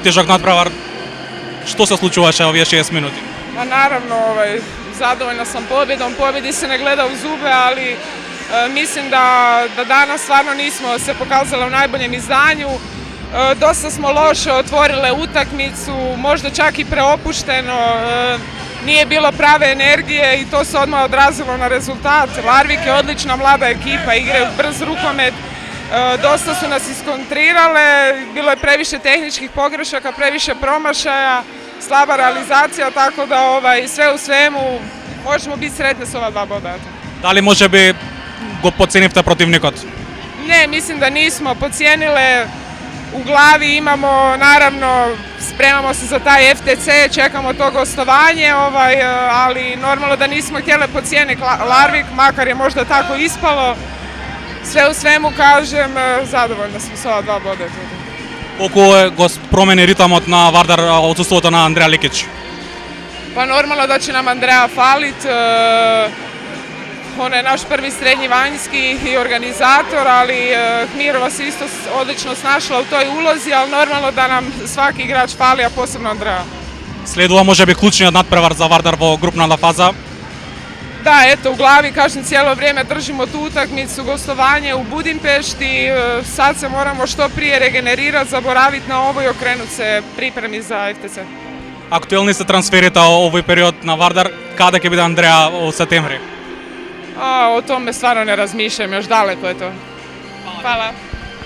težak nadprevar. Što se случуваше ovih 6 minuti? Pa naravno, zadovoljna sam pobjedom. Pobjedi se ne gleda u zube, ali mislim da danas stvarno nismo se pokazali u najboljem izdanju. Dosta smo loše otvorile utakmicu, možda čak i preopušteno. Nije bilo prave energije i to se odmah odrazilo na rezultat. Larvik je odlična mlada ekipa, igraju brz rukomet. Dosta su nas iskontrirale, bilo je previše tehničkih pogrešaka, previše promašaja, slaba realizacija, tako da sve u svemu možemo biti sretni s ova 2 boda. Da li može bi go podcenite protivnikot? Ne, mislim da nismo podcijenile. U glavi imamo, naravno, spremamo se za taj FTC, čekamo to gostovanje, ali normalno da nismo htjeli podcijeniti Larvik, makar je možda tako ispalo. Sve u svemu, kažem, zadovoljna smo s ova 2 boda. Koliko go promeni ritmot na Vardar odsustvo na Andreja Likić? Pa normalno da će nam Andreja falit. On je naš prvi srednji vanjski i organizator, ali Hmirova se isto odlično snašla u toj ulozi, ali normalno da nam svaki igrač fali, a posebno Andreja. Следува може би клучниот надпревар за Вардар во групната фаза. Da, eto, u glavi, kažem, cijelo vrijeme držimo tu utakmicu, gostovanje u Budimpešti, sad se moramo što prije regenerirati, zaboraviti na ovo i okrenuti se pripremi za FTC. Актуелни се трансферите овој период на Вардар, каде ќе биде Андреа во септември? O tome stvarno ne razmišljam, još daleko je to. Hvala.